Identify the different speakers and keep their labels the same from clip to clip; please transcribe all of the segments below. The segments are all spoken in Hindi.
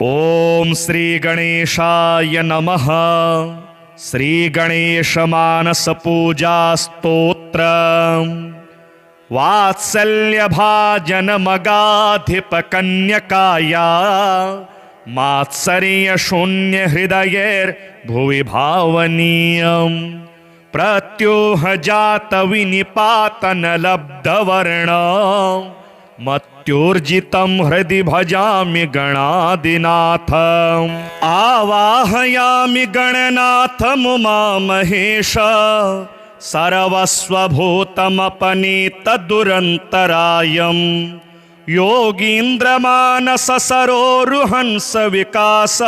Speaker 1: ओम श्री गणेशाय नमः। श्री गणेश मानस पूजा स्तोत्र। वात्सल्य भाजन मगाधिप कन्यकाया मात्सर्य शून्य हृदयेर भुवि भावनीयम्। प्रत्योह जात विनिपातन लब्ध वर्ण मत्योर्जितं हृदि भजामि गणादिनाथ। आवाहयामि गणनाथ मुमा महेश सर्वस्वभूतमपनीत दुरन्तरायं। योगीन्द्रमानस सरोरुहंस विकास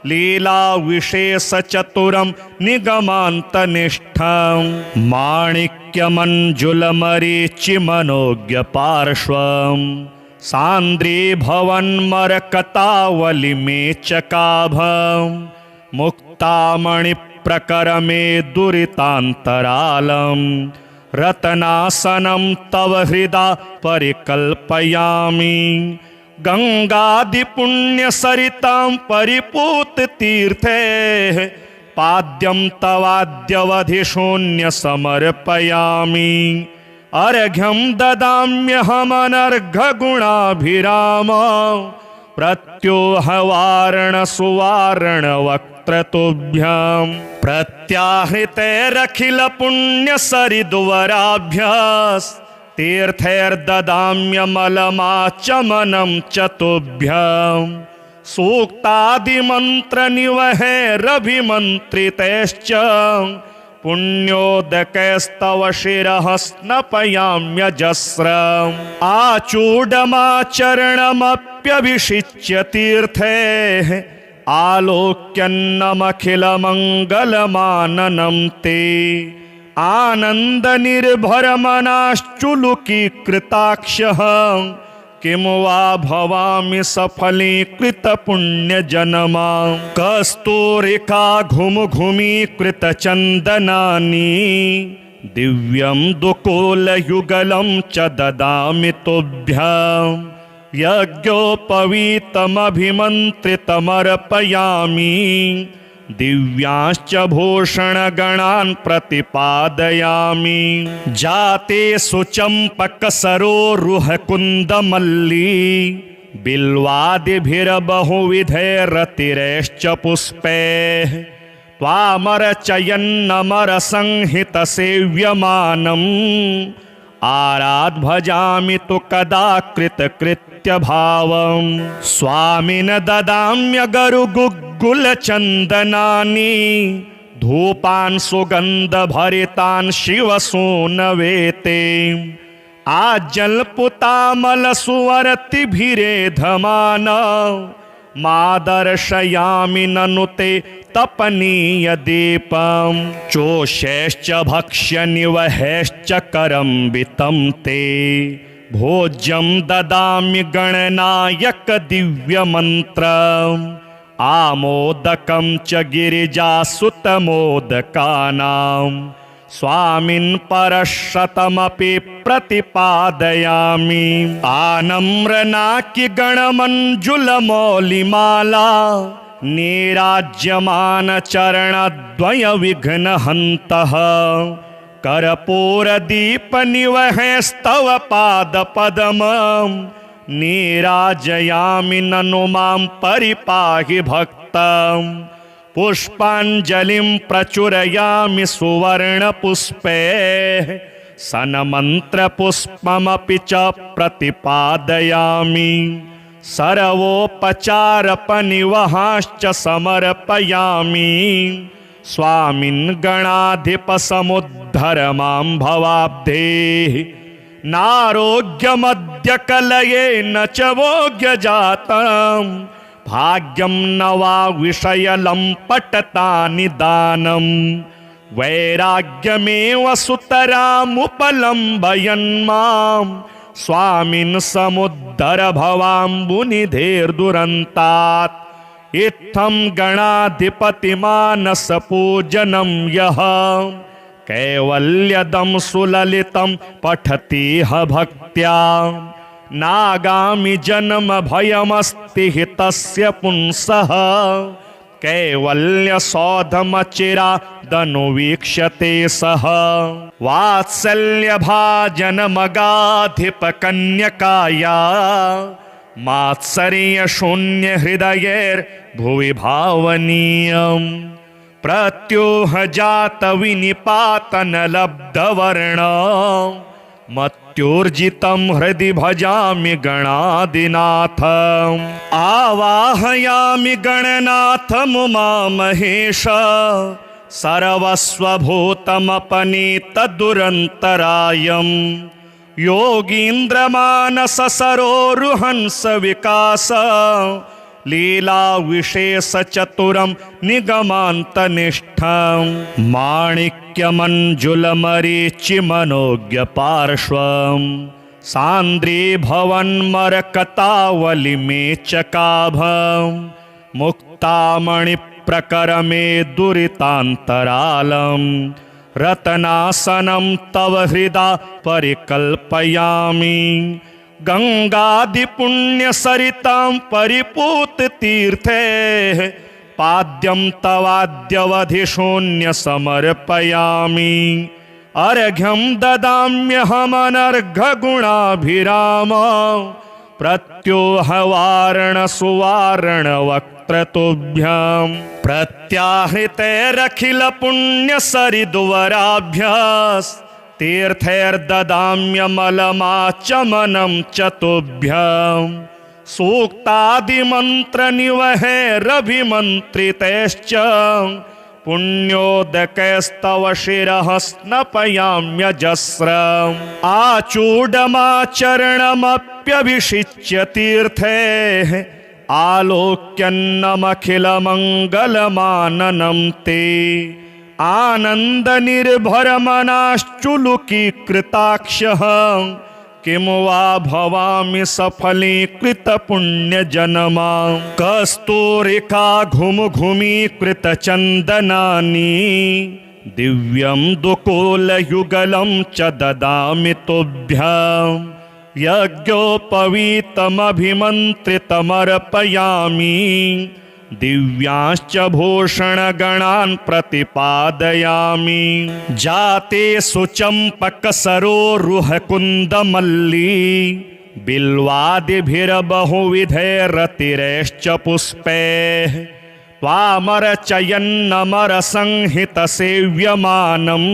Speaker 1: लीला विशेष चतुरं निगमान्तनिष्ठं। माणिक्यमञ्जुलमरीचि मनोज्ञ पार्श्वं सान्द्रीभवन्मरकतावलिमेचकाभं। मुक्तामणिप्रकरमे दुरितान्तरालं रत्नासनं तव हृदा परिकल्पयामि। गंगादिपुण्यसरितां परिपूत तीर्थे पाद्यं तवाद्यवधिशून्य समर्पयामि। अर्घ्यं ददाम्यहमनर्घगुणाभिराम प्रत्योहवारण सुवारण वक्त्रतुभ्यं। प्रत्याहृतेरखिल पुण्यसरिद्वराभ्यास् तीर्थैर्ददाम्यमलमाचमनं च तुभ्यं। सूक्तादिमन्त्रनिवहैरभिमन्त्रितैश्च पुण्योदकैस्तव शिरः स्नपयाम्यजस्रम्। आचूडमाचरणमप्यभिषिच्य तीर्थैः आलोक्यन्नमखिलमङ्गलमाननं ते। आनंद निर्भर मनाश्चुलुकी कृताक्षः किम वा भवामि सफलीकृत पुण्य जनमा। कस्तूरिका घुम घुमीकृत चंदनानि दिव्यं दुकूल युगलं च ददामि तुभ्यं। यज्ञोपवीतमभिमन्त्रितमर्पयामि दिव्यांश्च भूषणगणान् प्रतिपादयामि। जाते सुचम्पकसरोरुहकुन्दमल्ली बिल्वादिभिर्बहुविधैरतिरैश्च पुष्पैः। त्वामरचयन्नमरसंहितसेव्यमानम् आराध भजामि तु कदा कृतकृत्यभावम्। स्वामिन ददाम्यगरुगुग्गुलचन्दनानि धूपान् सुगन्धभरितान् शिवसूनवेते। आजल्पुतामलसुवर्तिभिरेधमान मादर्शयामि ननु ते तपनीय दीपं। चोषैश्च भक्ष्य निवहैश्च करम्बितं ते भोज्यं ददामि गणनायक दिव्यमन्त्रम्। आमोदकं च गिरिजासुतमोदकानां स्वामिन् परशतमपि प्रतिपादयामि। आनम्रनाकि गणमञ्जुलमौलिमाला नीराज्यमान चरणद्वय विघ्नहन्तः। कर्पूरदीपनिवहैस्तव पादपद्मं नीराजयामि ननु मां परिपाहि भक्तम्। पुष्पाञ्जलिं प्रचुरयामि सुवर्णपुष्पैः सन्मन्त्रपुष्पमपि च प्रतिपादयामि। सर्वोपचारपनिवहाश्च समर्पयामि। स्वामिन् गणाधिपसमुद्धर मां भवाब्धेः। नारोग्यमद्य कलयेन च भोग्यजातं भाग्यं न वा विषयलं पटतानि दानं। वैराग्यमेव सुतरामुपलम्बयन् मां स्वामिन् समुद्धर भवाम्बुनिधेर्दुरन्तात्। इत्थं गणाधिपतिमानसपूजनं यः कैवल्यदं सुललितं पठति ह भक्त्या नागामि जन्म भयमस्ति हि तस्य पुंसः कैवल्यसौधमचिरादनुवीक्ष्यते सः वात्सल्यभाजनमगाधिपकन्यकाया मात्सर्यशून्यहृदयैर्भुवि भावनीयम् प्रत्योहजातविनिपातनलब्धवर्ण मत्योर्जितं हृदि भजामि गणाधिनाथम् आवाहयामि गणनाथमुमामहेश सर्वस्वभूतमपनीतदुरन्तरायम् योगीन्द्रमानससरोरुहंस विकास लीला विशेष चतुरम निगमान्तनिष्ठं माणिक्यमञ्जुलमरीचिमनोज्ञ पार्श्वं सान्द्रीभवन्मरकतावलिमेचकाभं मुक्तामणिप्रकरमे दुरितान्तरालं रतनासनं तव हृदा परिकल्पयामि गंगादिपुण्यसरितां परिपूततीर्थे पाद्यं तवाद्यवधिशून्य समर्पयामि अर्घ्यं ददाम्यहमनर्घगुणाभिराम प्रत्योहवारणसुवारणवक्त्रतुभ्यं प्रत्याहृतैरखिलपुण्यसरिद्वराभ्यास् तीर्थैर्ददाम्यमलमाचमनं च तुभ्यं सूक्तादिमन्त्रनिवहैरभिमन्त्रितैश्च पुण्योदकैस्तव शिरः स्नपयाम्यजस्रम् आचूडमाचरणमप्यभिषिच्य तीर्थैः आलोक्यन्नमखिलमङ्गलमाननं ते आनन्दनिर्भरमनाश्चुलुकीकृताक्षः किं वा भवामि सफलीकृतपुण्यजनमा कस्तूरिका घुमघुमीकृतचन्दनानि दिव्यं दुकूलयुगलं च ददामि तुभ्यं यज्ञोपवीतमभिमन्त्रितमर्पयामि दिव्यांश्च भूषणगणान् प्रतिपादयामि जाते सुचम्पकसरोरुहकुन्दमल्ली बिल्वादिभिर्बहुविधैरतिरैश्च पुष्पैः त्वामरचयन्नमरसंहितसेव्यमानम्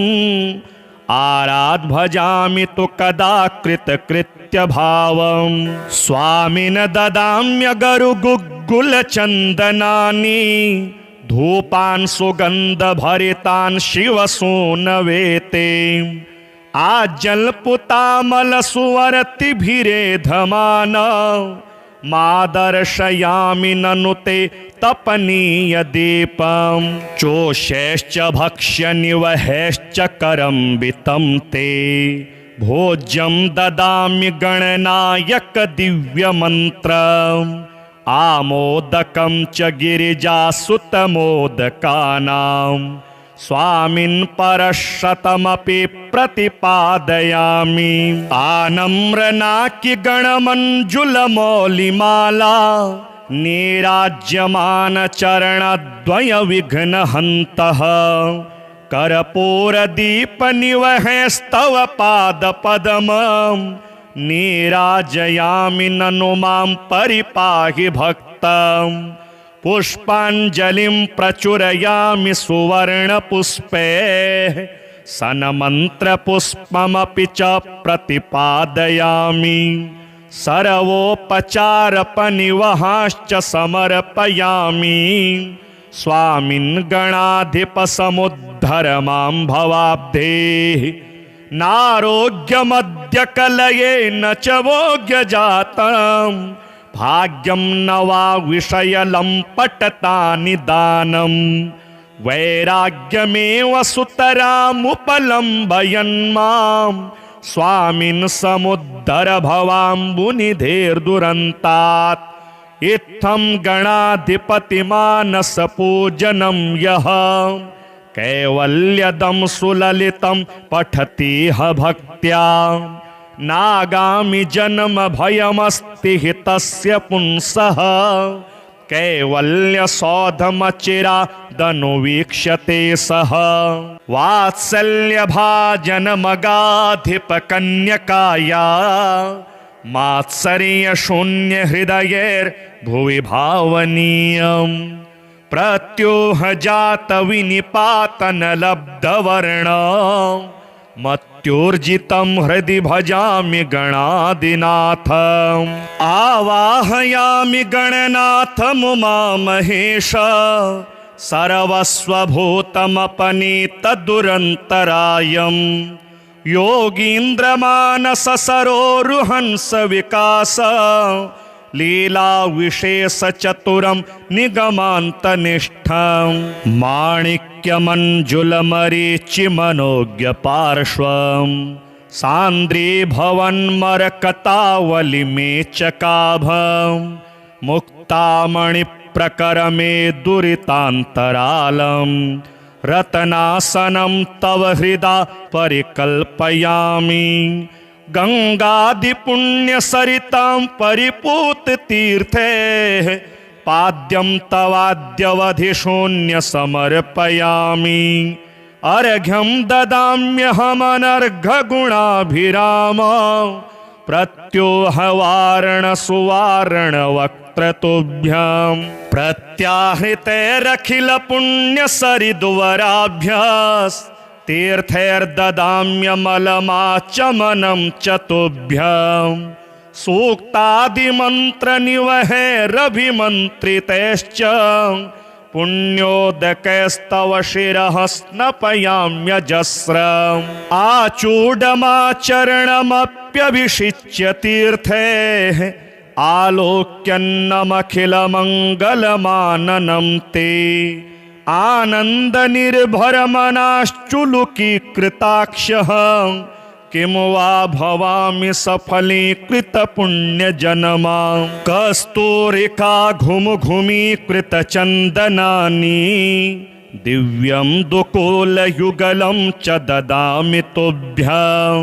Speaker 1: आराध्भजामि तु कदा कृतकृत्यभावं स्वामिन् ददाम्यगरुगुग्गुलचन्दनानि धूपान् सुगन्धभरितान् शिवसूनवेते आजल्पुतामलसुवर्तिभिरेधमान मादर्शयामि ननु ते तपनीयदीपं चोषैश्च भक्ष्यनिवहैश्च करम्बितं ते भोज्यं ददामि गणनायक दिव्यमन्त्रम् आमोदकं च गिरिजासुतमोदकानां स्वामिन् परशतमपि प्रतिपादयामि आनम्रनाकिगणमञ्जुलमौलिमाला नीराज्यमानचरणद्वयविघ्नहन्तः कर्पूरदीपनिवहैस्तव पादपद्मं नीराजयामि ननु मां परिपाहि भक्तं पुष्पाञ्जलिं प्रचुरयामि सुवर्णपुष्पैः सन्मन्त्रपुष्पमपि च प्रतिपादयामि सर्वोपचारपनिवहाश्च समर्पयामि स्वामिन् गणाधिपसमुद्धर मां भवाब्धेः नारोग्यमद्य कलयेन च भोग्यजातं भाग्यं न वा विषयलम्पटता निदानं वैराग्यमेव सुतरामुपलम्बयन् मां स्वामिन् समुद्धर भवाम्बुनिधेर्दुरन्तात् इत्थं गणाधिपतिमानसपूजनं यः कैवल्यदं सुललितं पठति ह भक्त्या नागामि जन्म भयमस्ति हि तस्य पुंसः कैवल्यसौधमचिरादनुवीक्ष्यते सः वात्सल्यभाजनमगाधिपकन्यकाया मात्सर्यशून्यहृदयैर्भुवि भावनीयम् प्रत्योहजातविनिपातनलब्धवर्ण मत्योर्जितं हृदि भजामि गणादिनाथ आवाहयामि गणनाथमुमामहेश सर्वस्वभूतमपनीतदुरन्तरायम् योगीन्द्रमानससरोरुहंस विकास लीला विशेष चतुरम निगमान्तनिष्ठं माणिक्यमञ्जुलमरीचिमनोज्ञ पार्श्वं सान्द्री भवन्मरकतावलिमेचकाभं मुक्तामणिप्रकरमे दुरितान्तरालं रत्नासनं तव हृदा परिकल्पयामि गंगादिपुण्यसरितां परिपूततीर्थे पाद्यं तवाद्यवधिशून्य समर्पयामि अर्घ्यं ददाम्यहमनर्घगुणाभिराम प्रत्योहवारणसुवारणवक्त्रतुभ्यं प्रत्याहृतैरखिलपुण्यसरिद्वराभ्यास् तीर्थैर्ददाम्यमलमाचमनं चतुभ्यं सूक्तादिमन्त्रनिवहैरभिमन्त्रितैश्च पुण्योदकैस्तव शिरः स्नपयाम्यजस्रम् आचूडमाचरणमप्यभिषिच्य तीर्थैः आलोक्यन्नमखिलमङ्गलमाननं ते आनन्दनिर्भरमनाश्चुलुकीकृताक्षः किं वा भवामि सफलीकृतपुण्यजन्मा कस्तूरिका घुमघुमीकृतचन्दनानि दिव्यं दुकूलयुगलं च ददामि तुभ्यं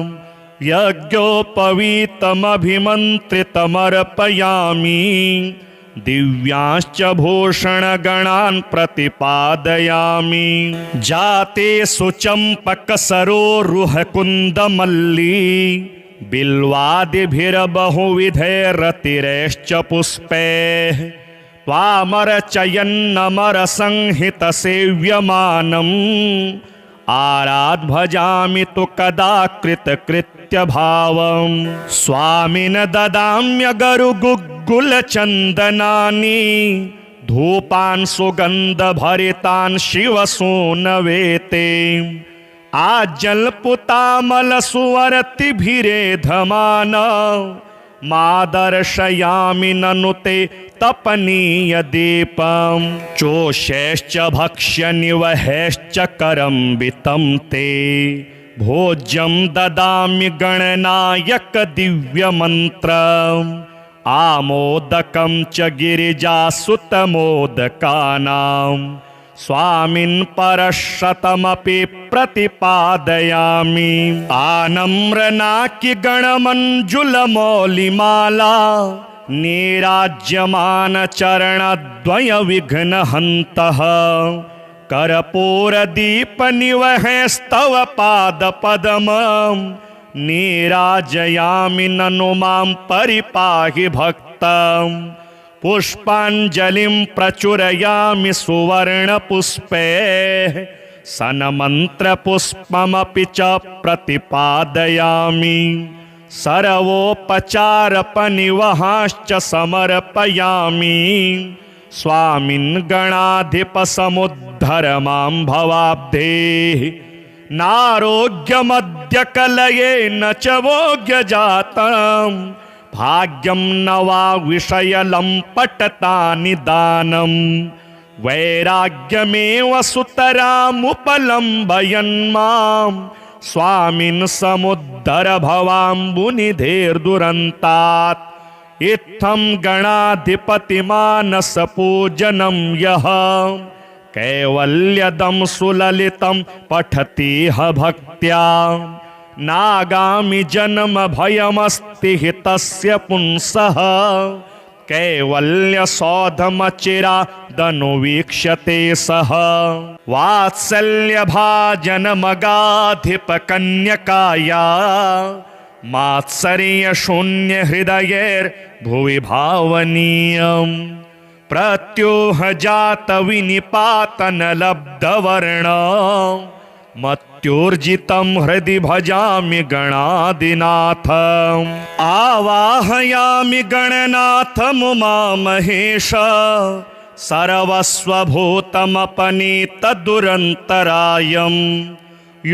Speaker 1: यज्ञोपवीतमभिमन्त्रितमर्पयामि दिव्यांश्च भूषणगणान् प्रतिपादयामि जाते सुचम्पकसरोरुहकुन्दमल्ली बिल्वादिभिर्बहुविधैरतिरैश्च पुष्पैः त्वामरचयन्नमरसंहितसेव्यमानम् आराध् भजामि तु कदा कृतकृत्यभावम् स्वामिन् ददाम्यगरुगुग्गुलचन्दनानि धूपान् सुगन्धभरितान् शिवसूनवेते आजल्पुतामलसुवर्तिभिरेधमान मादर्शयामि ननु ते तपनीयदीपं चोषैश्च भक्ष्यनिवहैश्च करम्बितं ते भोज्यं ददामि गणनायक दिव्यमन्त्रम् आमोदकं च गिरिजासुतमोदकानां स्वामिन् परशतमपि प्रतिपादयामि आनम्रनाकिगणमञ्जुलमौलिमाला नीराज्यमानचरणद्वयविघ्नहन्तः कर्पूरदीपनिवहैस्तव पादपद्मं नीराजयामि ननु मां परिपाहि भक्तम् पुष्पाञ्जलिं प्रचुरयामि सुवर्णपुष्पैः सन्मन्त्रपुष्पमपि च प्रतिपादयामि सर्वोपचारपनिवहाश्च समर्पयामि स्वामिन् गणाधिपसमुद्धर मां भवाब्धेः नारोग्यमद्य कलये न च भोग्यजातम् भाग्यं न वा विषयलम्पटतानि दानं वैराग्यमेव सुतरामुपलम्बयन् मां स्वामिन् समुद्धर भवाम्बुनिधेर्दुरन्तात् इत्थं गणाधिपतिमानसपूजनं यः कैवल्यदं सुललितं पठतीह भक्त्या नागामि जन्म भयमस्ति हि तस्य पुंसः कैवल्य सौधमचिरादनुवीक्ष्यते सः वात्सल्य भाजनमगाधिप कन्यकाया मात्सर्य शून्य हृदयैर्भुवि भावनीयम् प्रत्योह जात विनिपातन लब्धवर्ण मत्योर्जितं हृदि भजामि गणादिनाथ आवाहयामि गणनाथ मुमा महेश सर्वस्वभूतमपनीत दुरन्तरायम्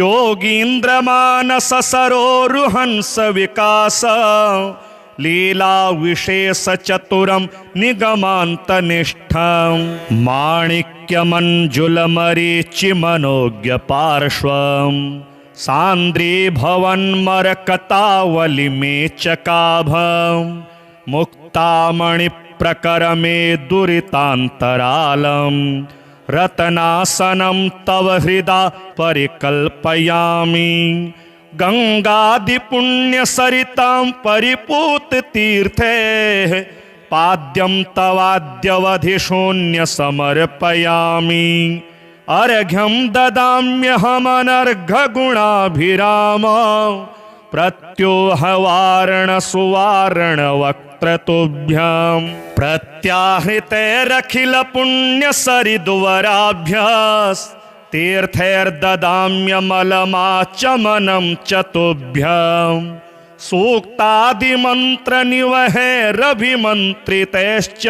Speaker 1: योगीन्द्रमानस सरोरुहंस विकास लीला विशेष चतुरं निगमान्तनिष्ठं माणिक्यमञ्जुलमरीचि मनोज्ञ पार्श्वं सान्द्री भवन्मरकतावलिमेचकाभं मुक्तामणिप्रकरमे दुरितान्तरालं रत्नासनं तव हृदा परिकल्पयामि गंगादिपुण्यसरितां परिपूततीर्थे पाद्यं तवाद्यवधिशून्य समर्पयामि अर्घ्यं ददाम्यहमनर्घगुणाभिराम प्रत्योहवारण सुवारण वक्त्रतुभ्यं प्रत्याहृतैरखिल पुण्यसरिद्वराभ्यास् तीर्थैर्ददाम्यमलमाचमनं चतुभ्यं सूक्तादिमन्त्रनिवहैरभिमन्त्रितैश्च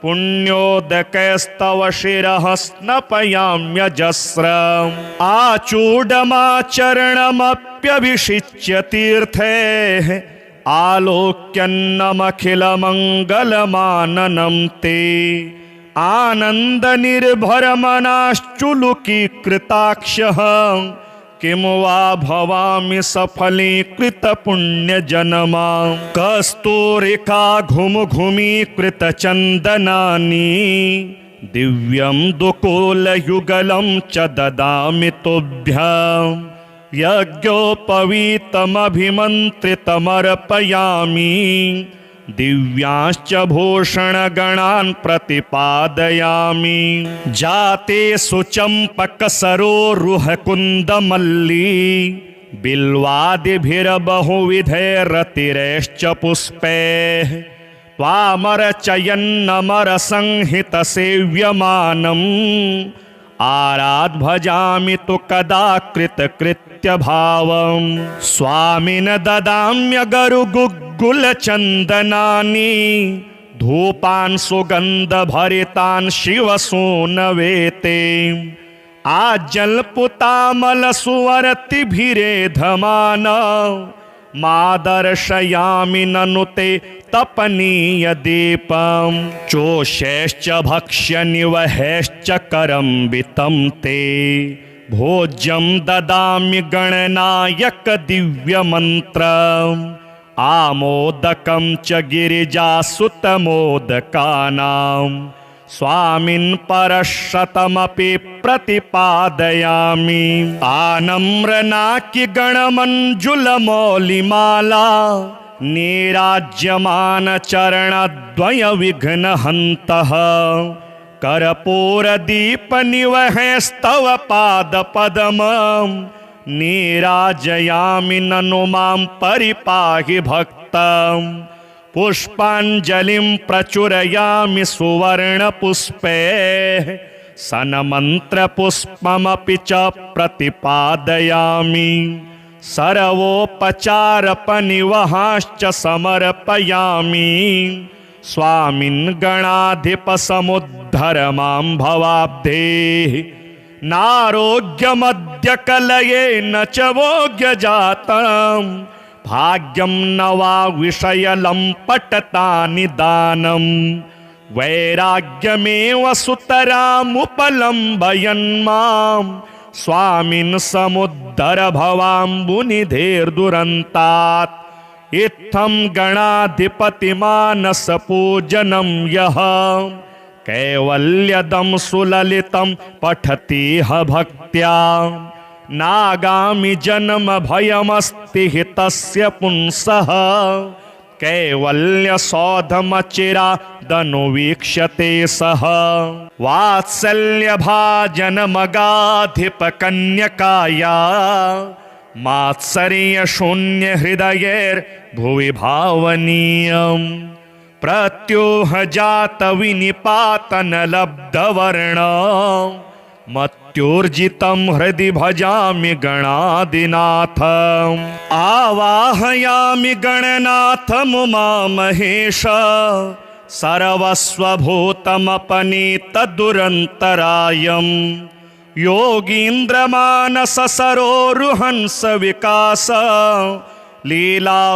Speaker 1: पुण्योदकैस्तव शिरः स्नपयाम्यजस्रम् आचूडमाचरणमप्यभिषिच्य तीर्थैः आलोक्यन्नमखिलमङ्गलमाननं ते आनन्दनिर्भरमनाश्चुलुकीकृताक्षः किं वा भवामि सफलीकृतपुण्यजनमा कस्तूरिका घुमघुमीकृतचन्दनानि दिव्यं दुकूलयुगलं च ददामि तुभ्यं यज्ञोपवीतमभिमन्त्रितमर्पयामि दिव्यांश्च भूषणगणान् प्रतिपादयामि जाते सुचम्पकसरोरुहकुन्दमल्ली बिल्वादिभिर्बहुविधैरतिरैश्च पुष्पैः त्वामरचयन्नमरसंहितसेव्यमानम् आराध् भजामि तु कदा कृतकृत्यभावम् स्वामिन ददाम्यगरुगुग्गुलचन्दनानि धूपान् सुगन्धभरितान् शिवसूनवेते आजल्पुतामलसुवर्तिभिरेधमान मादर्शयामि ननु ते तपनीयदीपं चोषैश्च भक्ष्यनिवहैश्च करम्बितं ते भोज्यं ददामि गणनायक दिव्यमन्त्रम् आमोदकं च गिरिजासुतमोदकानां स्वामिन् परशतमपि प्रतिपादयामि आनम्रनाकिगणमञ्जुलमौलिमाला नीराज्यमानचरणद्वयविघ्नहन्तः कर्पूरदीपनिवहैस्तव पादपद्मं नीराजयामि ननु मां परिपाहि भक्तम् पुष्पाञ्जलिं प्रचुरयामि सुवर्णपुष्पैः सन्मन्त्रपुष्पमपि च प्रतिपादयामि सर्वोपचारपनिवहाश्च समर्पयामि स्वामिन् गणाधिपसमुद्धर मां भवाब्धेः नारोग्यमद्य कलये न च भोग्यजातम् भाग्यं न वा विषयलम्पटता निदानं वैराग्यमेव सुतरामुपलम्बयन् मां स्वामिन् समुद्धर भवाम्बुनिधेर्दुरन्तात् इत्थं गणाधिपतिमानसपूजनं यः कैवल्यदं सुललितं पठति ह भक्त्या नागामि जन्म भयमस्ति हि तस्य पुंसः कैवल्यसौधमचिरादनुवीक्ष्यते सः वात्सल्यभाजनमगाधिपकन्यकाया मात्सर्यशून्यहृदयैर्भुवि भावनीयम् प्रत्योहजातविनिपातनलब्धवर्ण मत्योर्जितं हृदि भजामि गणादिनाथम् आवाहयामि गणनाथमुमामहेश सर्वस्वभूतमपनीतदुरन्तरायम् योगीन्द्रमानससरोरुहंस विकास लीलाविशेषचतुरं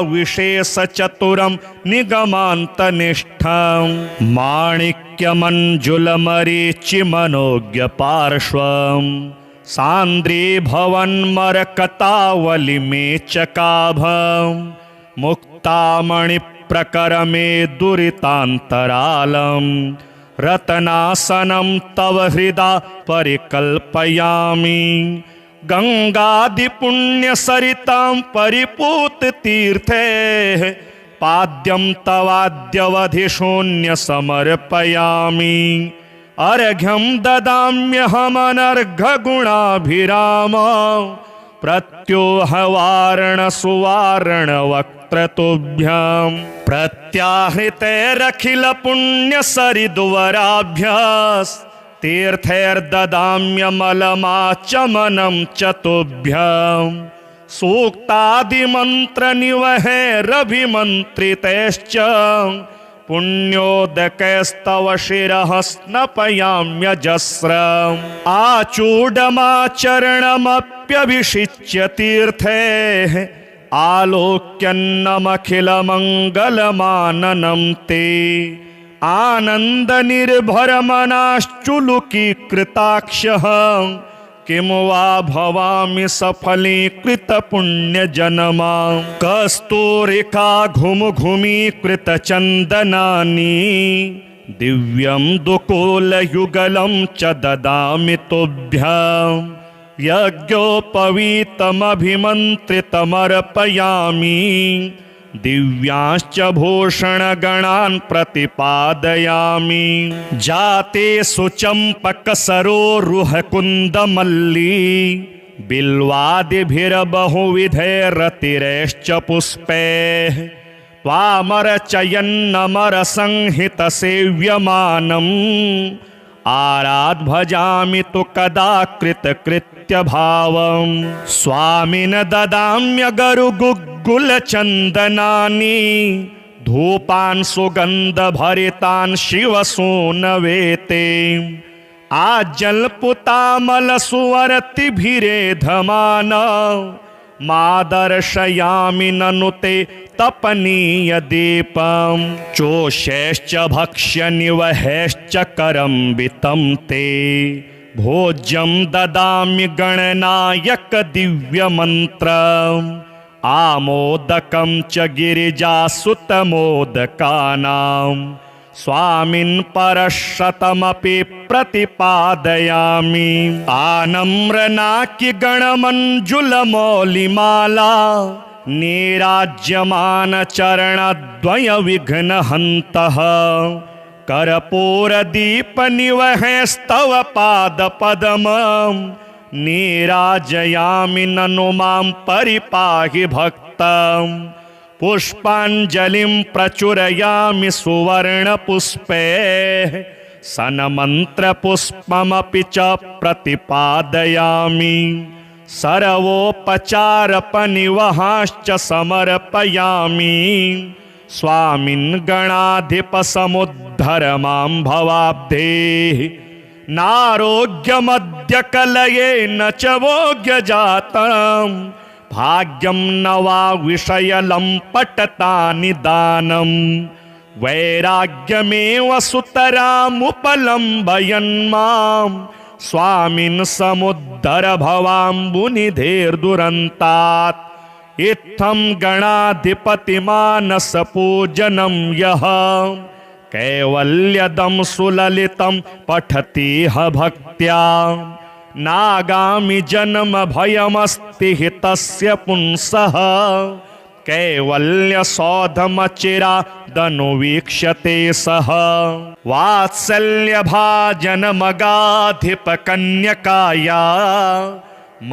Speaker 1: निगमान्तनिष्ठं माणिक्यमञ्जुलमरीचिमनोज्ञपार्श्वं सान्द्रीभवन्मरकतावलिमेचकाभं मुक्तामणिप्रकरमे दुरितान्तरालं रत्नासनं तव हृदा परिकल्पयामि गंगादिपुण्यसरितां परिपूततीर्थे पाद्यं तवाद्यवधिशून्य समर्पयामि अर्घ्यं ददाम्यहमनर्घगुणाभिराम प्रत्योहवारणसुवारणवक्त्रतुभ्यं प्रत्याहृतैरखिलपुण्यसरिद्वराभ्यास् तीर्थैर्ददाम्यमलमाचमनं च तुभ्यं सूक्तादिमन्त्रनिवहैरभिमन्त्रितैश्च पुण्योदकैस्तव शिरः स्नपयाम्यजस्रम् आचूडमाचरणमप्यभिषिच्य तीर्थैः आलोक्यन्नमखिलमङ्गलमाननं ते आनन्दनिर्भरमनाश्चुलुकीकृताक्षः किं वा भवामि सफलीकृतपुण्यजनमा कस्तूरिका घुमघुमीकृतचन्दनानि दिव्यं दुकूलयुगलं च ददामि तुभ्यं यज्ञोपवीतमभिमन्त्रितमर्पयामि दिव्यांश्च भूषणगणान् प्रतिपादयामि जाते सुचम्पकसरोरुहकुन्दमल्ली बिल्वादिभिर्बहुविधैरतिरैश्च पुष्पैः त्वामरचयन्नमरसंहितसेव्यमानम् आराध भजामि तु कदा कृतकृत्यभावम् स्वामिन ददाम्यगरुगुग्गुलचन्दनानि धूपान् सुगन्धभरितान् शिवसूनवेते आजल्पुतामलसुवर्तिभिरेधमान मादर्शयामि ननु ते तपनीयदीपं चोषैश्च भक्ष्यनिवहैश्च करम्बितं ते भोज्यं ददामि गणनायक दिव्यमन्त्रम् आमोदकं च गिरिजासुतमोदकानां स्वामिन् परशतमपि प्रतिपादयामि आनम्रनाकिगणमञ्जुलमौलिमाला नीराज्यमानचरणद्वयविघ्नहन्तः कर्पूरदीपनिवहैस्तव पादपद्मं नीराजयामि ननु मां परिपाहि भक्तम् पुष्पाञ्जलिं प्रचुरयामि सुवर्णपुष्पैः सन्मन्त्रपुष्पमपि च प्रतिपादयामि सर्वोपचारपनिवहाश्च समर्पयामि स्वामिन् गणाधिपसमुद्धर मां भवाब्धेः नारोग्यमद्य कलये न च भोग्यजातम् भाग्यं न वा विषयलम्पटता निदानं वैराग्यमेव सुतरामुपलम्बयन् मां स्वामिन् समुद्धर भवाम्बुनिधेर्दुरन्तात् इत्थं गणाधिपतिमानसपूजनं यः कैवल्यदं सुललितं पठति ह भक्त्या नागामि जन्म भयमस्ति हि तस्य पुंसः कैवल्य सौधमचिरादनुवीक्ष्यते सः वात्सल्य भाजन मगाधिप कन्यकाया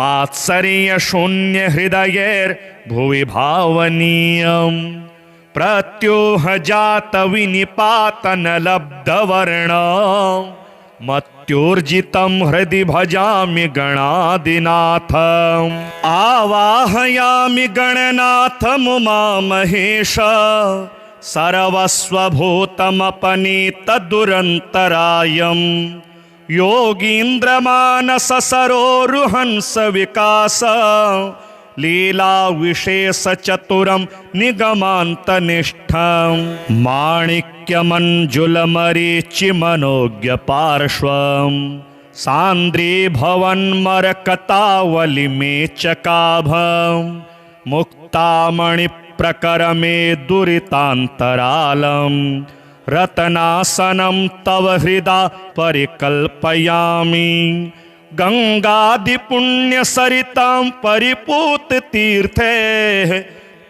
Speaker 1: मात्सर्य शून्य हृदयैर्भुवि भावनीयम् प्रत्योह जात विनिपातन लब्धवर्ण मत्योर्जितं हृदि भजामि गणादिनाथम् आवाहयामि गणनाथमुमामहेश सर्वस्वभूतमपनीतदुरन्तरायम् योगीन्द्रमानस सरोरुहंस विकास लीला विशेष चतुरं निगमान्तनिष्ठं माणिक्यमञ्जुलमरीचि मनोज्ञ पार्श्वं सान्द्रीभवन्मरकतावलिमेचकाभं मुक्तामणिप्रकरमे दुरितान्तरालं रत्नासनं तव हृदा परिकल्पयामि गंगादिपुण्यसरितां परिपूततीर्थे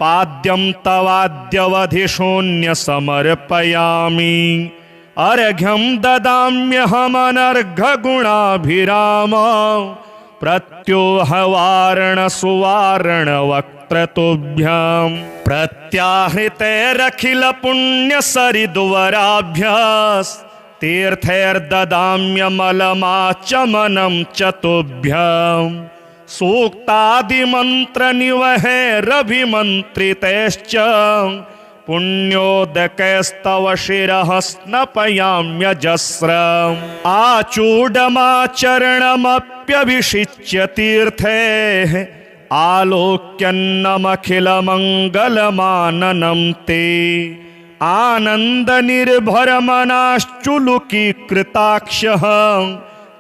Speaker 1: पाद्यं तवाद्यवधिशून्य समर्पयामि अर्घ्यं ददाम्यहमनर्घगुणाभिराम प्रत्योहवारण सुवारण वक्त्रतुभ्यं प्रत्याहृतैरखिल पुण्यसरिद्वराभ्यास् तीर्थैर्ददाम्यमलमाचमनं च तुभ्यं सूक्तादिमन्त्रनिवहैरभिमन्त्रितैश्च पुण्योदकैस्तव शिरः स्नपयाम्यजस्रम् आचूडमाचरणमप्यभिषिच्य तीर्थैः आलोक्यन्नमखिलमङ्गलमाननं ते आनंद निर्भर मनाश्चुलुकी कृताक्षः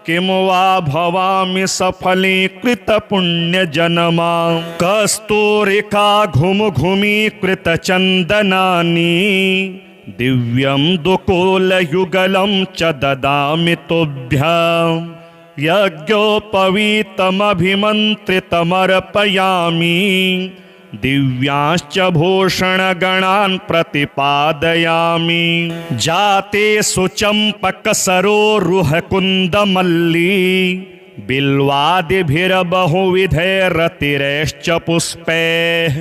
Speaker 1: किम वा भवामि सफलीकृत पुण्य जनमा कस्तूरिका घुम घुमीकृत चंदनानि दिव्यं दुकूल युगलं च ददामि तुभ्यं यज्ञोपवीतमभिमन्त्रितमर्पयामि दिव्यांश्च भूषणगणान् प्रतिपादयामि जाते सुचम्पकसरोरुहकुन्दमल्ली बिल्वादिभिर्बहुविधैरतिरैश्च पुष्पैः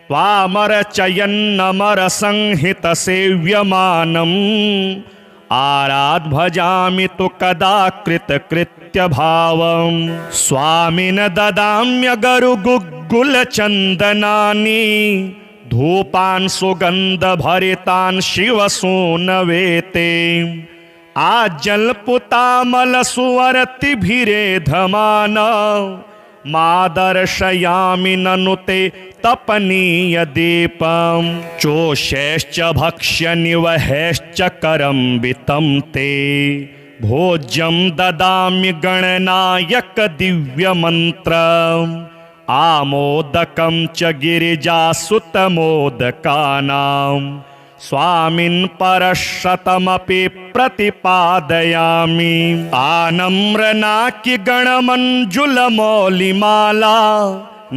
Speaker 1: त्वामरचयन्नमरसंहितसेव्यमानम् आराध भजामि तु कदा कृतकृत्यभावम् स्वामिन ददाम्यगरुगुग्गुलचन्दनानि धूपान् सुगन्धभरितान् शिवसूनवेते आजल्पुतामलसुवर्तिभिरेधमान मादर्शयामि ननु ते तपनीय दीपं चोषैश्च भक्ष्य निवहैश्च करम्बितं ते भोज्यं ददामि गणनायक दिव्यमन्त्रम् आमोदकं च गिरिजासुतमोदकानां स्वामिन् परशतमपि प्रतिपादयामि आनम्रनाकि गणमञ्जुलमौलिमाला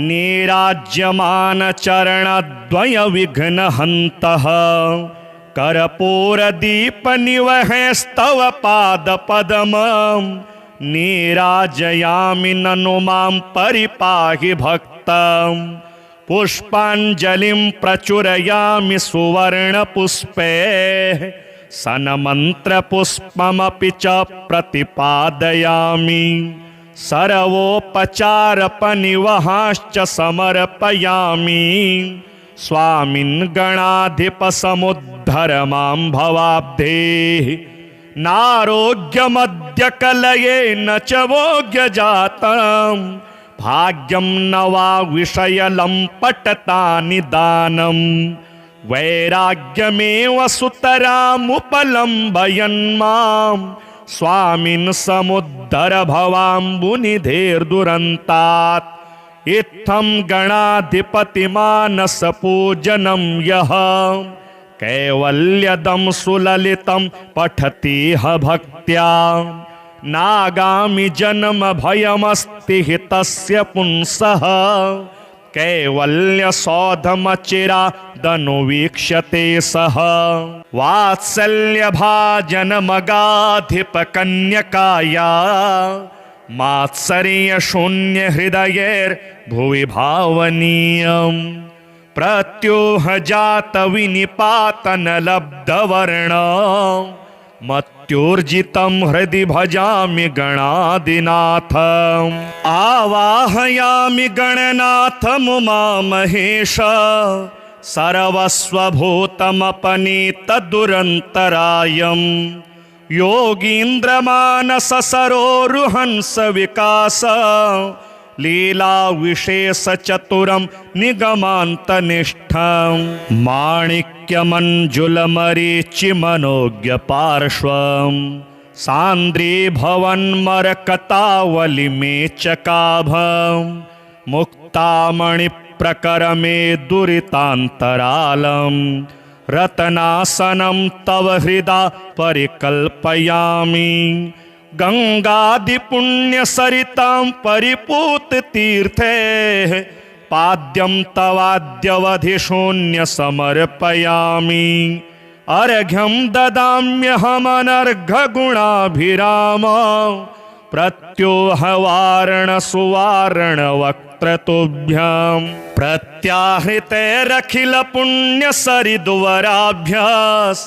Speaker 1: नीराज्यमान चरणद्वय विघ्नहन्तः कर्पूरदीपनिवहैस्तव पादपद्मं नीराजयामि ननु मां परिपाहि भक्तं पुष्पाञ्जलिं प्रचुरयामि सुवर्णपुष्पैः सन्मन्त्रपुष्पमपि च प्रतिपादयामि सर्वोपचारपनिवहाश्च समर्पयामि स्वामिन् गणाधिपसमुद्धर मां भवाब्धेः नारोग्यमद्य कलयेन च भोग्यजातं भाग्यं न वा विषयलं पटतानि दानं वैराग्यमेव सुतरामुपलम्बयन् मां स्वामिन् समुद्धर भवाम्बुनिधेर्दुरन्तात् इत्थं गणाधिपतिमानसपूजनं यः कैवल्यदं सुललितं पठति ह भक्त्या नागामि जन्म भयमस्ति हि तस्य पुंसः कैवल्य सौधमचिरादनुवीक्ष्यते सः वात्सल्य भाजन मगाधिप कन्यकाया मात्सर्य शून्य हृदयैर्भुवि भावनीयम् प्रत्योह जात विनिपातन लब्धवर्ण मत्योर्जितं हृदि भजामि गणादिनाथ आवाहयामि गणनाथ मुमामहेश सर्वस्वभूतमपनीत दुरन्तरायम् योगीन्द्रमानस सरोरुहंस विकास लीला विशेष चतुरम निगमान्तनिष्ठं माणिक्यमञ्जुलमरीचि मनोज्ञ पार्श्वं सान्द्रीभवन्मरकतावलि मेचकाभं मुक्तामणिप्रकरमे दुरितान्तरालं रत्नासनं तव हृदा परिकल्पयामि गंगादिपुण्यसरितां परिपूत तीर्थे पाद्यं तवाद्यवधिशून्य समर्पयामि अर्घ्यं ददाम्यहमनर्घगुणाभिराम प्रत्योहवारण सुवारण वक्त्रतुभ्यं प्रत्याहृतैरखिल पुण्यसरिद्वराभ्यास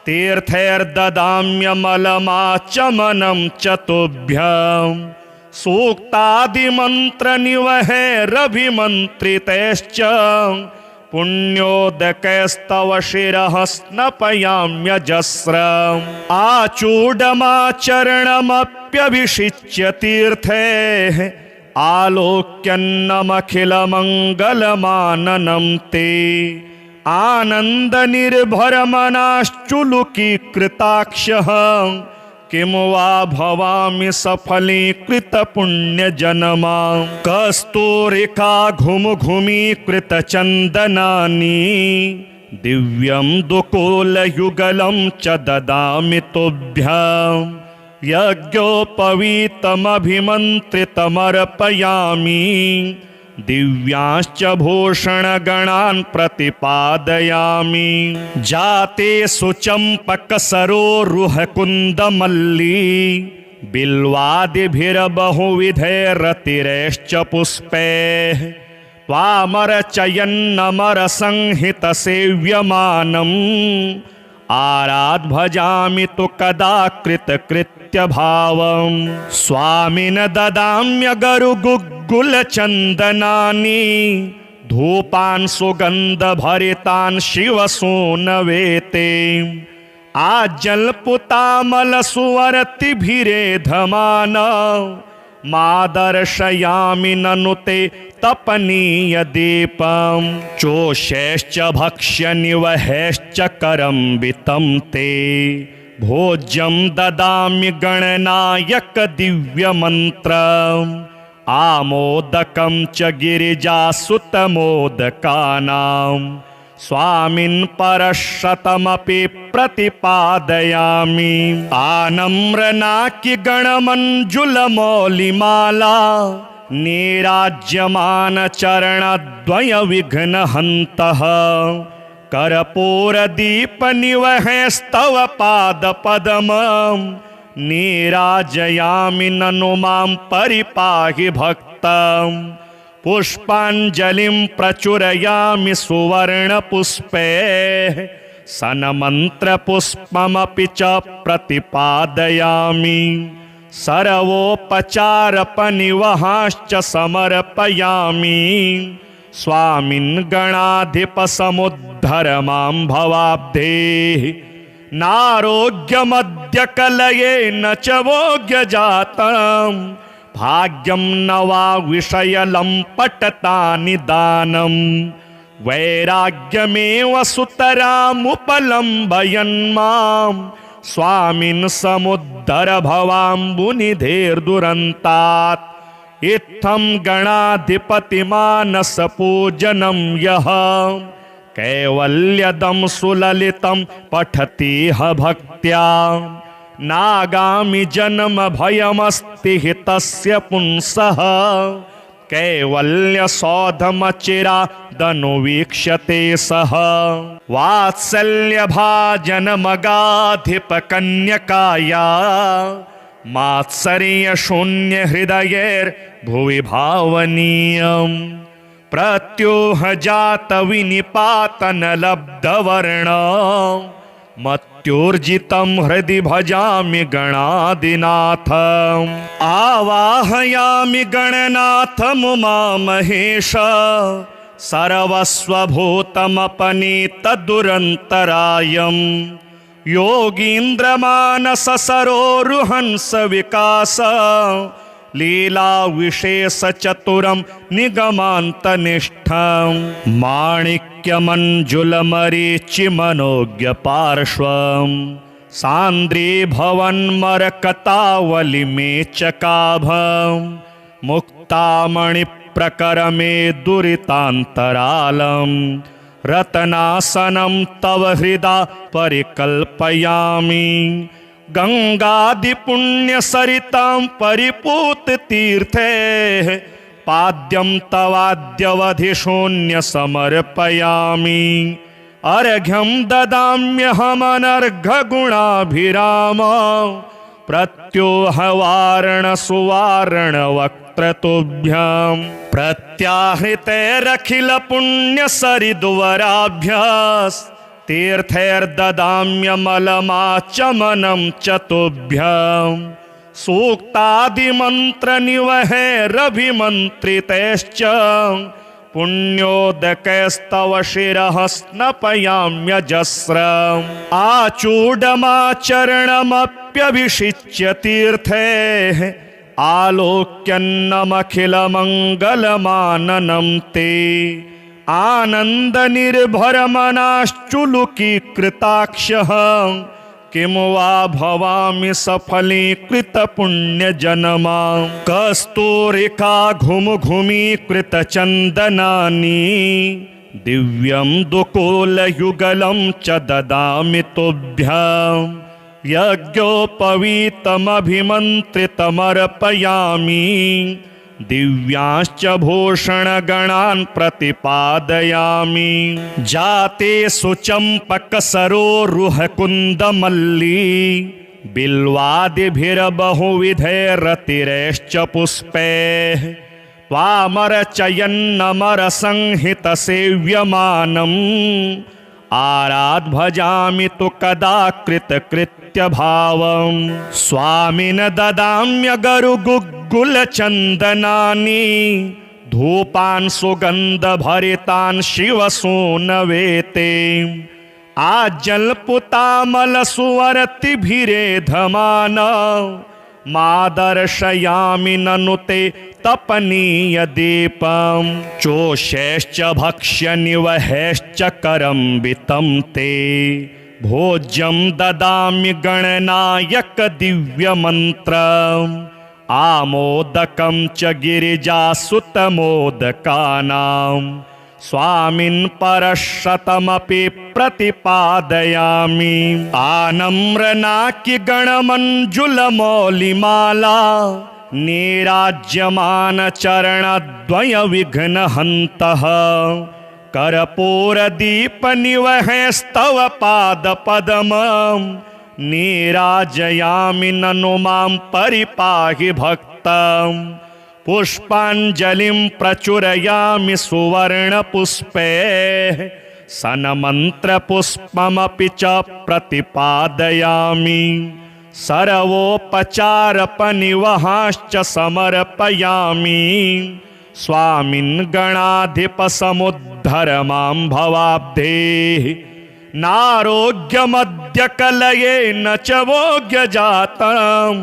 Speaker 1: तीर्थैर्ददाम्यमलमाचमनं च तुभ्यं सूक्तादिमन्त्रनिवहैरभिमन्त्रितैश्च पुण्योदकैस्तव शिरः स्नपयाम्यजस्रम् आचूडमाचरणमप्यभिषिच्य तीर्थैः आलोक्यन्नमखिलमङ्गलमाननं ते आनंद निर्भर मनाश्चुलुकीकृताक्षः किं वा भवामि सफलीकृत पुण्यजनमा कस्तूरिका घुमघुमीकृत चन्दनानि दिव्यं दुकूलयुगलं च ददामि तुभ्यं यज्ञोपवीतमभिमन्त्रितमर्पयामि दिव्यांश्च भूषणगणान् प्रतिपादयामि जाते सुचम्पकसरोरुहकुन्दमल्ली बिल्वादिभिर्बहुविधैरतिरैश्च पुष्पैः त्वामरचयन्नमरसंहितसेव्यमानम् आराध् भजामि तु कदा कृतकृत्यभावं स्वामिन ददाम्यगरुगुग्गुलचन्दनानि धूपान् सुगन्धभरितान् शिवसूनवेते आजल्पुतामलसुवर्तिभिरेधमान मादर्शयामि ननु ते तपनीय दीपं चोषैश्च भक्ष्यनिवहैश्च करम्बितं ते भोज्यं ददामि गणनायक दिव्यमन्त्रम् आमोदकं च गिरिजासुतमोदकानां स्वामिन् परशतमपि प्रतिपादयामि आनम्रनाकि गणमञ्जुलमौलिमाला नीराज्यमान चरणद्वय विघ्नहन्तः कर्पूरदीपनिवहैस्तव पादपद्मं नीराजयामि ननु मां परिपाहि भक्तं पुष्पाञ्जलिं प्रचुरयामि सुवर्णपुष्पैः सन्मन्त्रपुष्पमपि च प्रतिपादयामि सर्वोपचारपनिवहाश्च समर्पयामि स्वामिन् गणाधिपसमुद्धर मां भवाब्धेः नारोग्यमद्य कलयेन च भोग्यजातं भाग्यं न वा विषयलं पटतानि दानं वैराग्यमेव सुतरामुपलम्बयन् मां स्वामिन् समुद्धर भवाम्बुनिधेर्दुरन्तात् इत्थं गणाधिपतिमानसपूजनं यः कैवल्यदं सुललितं पठति ह भक्त्या नागामि जन्म भयमस्ति हि तस्य पुंसः कैवल्यसौधमचिरादनुवीक्ष्यते सः वात्सल्यभाजनमगाधिपकन्यकाया मात्सर्यशून्यहृदयैर्भुवि भावनीयम् प्रत्योहजातविनिपातनलब्धवर्ण मत्योर्जितं हृदि भजामि गणादिनाथ आवाहयामि गणनाथमुमामहेश सर्वस्वभूतमपनीतदुरन्तरायम् योगीन्द्रमानससरोरुहंस विकास लीला विशेष चतुरं निगमान्तनिष्ठं माणिक्यमञ्जुलमरीचिमनोज्ञ पार्श्वं सान्द्रीभवन्मरकतावलिमेचकाभं मुक्तामणिप्रकरमे दुरितान्तरालं रत्नासनं तव हृदा परिकल्पयामि गंगादिपुण्यसरितां परिपूततीर्थे पाद्यं तवाद्यवधिशून्य समर्पयामि अर्घ्यं ददाम्यहमनर्घगुणाभिराम प्रत्योहवारणसुवारणवक्त्रतुभ्यं प्रत्याहृतैरखिलपुण्यसरिद्वराभ्यास् तीर्थैर्ददाम्यमलमाचमनं च तुभ्यं सूक्तादिमन्त्रनिवहैरभिमन्त्रितैश्च पुण्योदकैस्तव शिरः स्नपयाम्यजस्रम् आचूडमाचरणमप्यभिषिच्य तीर्थैः आलोक्यन्नमखिलमङ्गलमाननं ते आनन्दनिर्भरमनाश्चुलुकीकृताक्षः किं वा भवामि सफलीकृतपुण्यजनमा कस्तूरिका घुमघुमीकृतचन्दनानि दिव्यं दुकूलयुगलं च ददामि तुभ्यं यज्ञोपवीतमभिमन्त्रितमर्पयामि दिव्यांश्च भूषणगणान् प्रतिपादयामि जाते सुचम्पकसरोरुहकुन्दमल्ली बिल्वादिभिर्बहुविधैरतिरैश्च पुष्पैः त्वामरचयन्नमरसंहितसेव्यमानम् आराध् भजामि तु कदा कृतकृत्यभावम् स्वामिन ददाम्यगरुगुग्गुलचन्दनानि धूपान् सुगन्धभरितान् शिवसूनवेते आजल्पुतामलसुवर्तिभिरेधमान मादर्शयामि ननु ते तपनीयदीपं चोषैश्च भक्ष्यनिवहैश्च करम्बितं ते भोज्यं ददामि गणनायक दिव्यमन्त्रम् आमोदकं च गिरिजासुतमोदकानां स्वामिन् परशतमपि प्रतिपादयामि आनम्रनाकिगणमञ्जुलमौलिमाला नीराज्यमानचरणद्वयविघ्नहन्तः कर्पूरदीपनिवहैस्तव पादपद्मं नीराजयामि ननु मां परिपाहि भक्तम् पुष्पाञ्जलिं प्रचुरयामि सुवर्णपुष्पैः सन्मन्त्रपुष्पमपि च प्रतिपादयामि सर्वोपचारपनिवहाश्च समर्पयामि स्वामिन् गणाधिपसमुद्धर मां भवाब्धेः नारोग्यमद्य कलयेन च भोग्यजातम्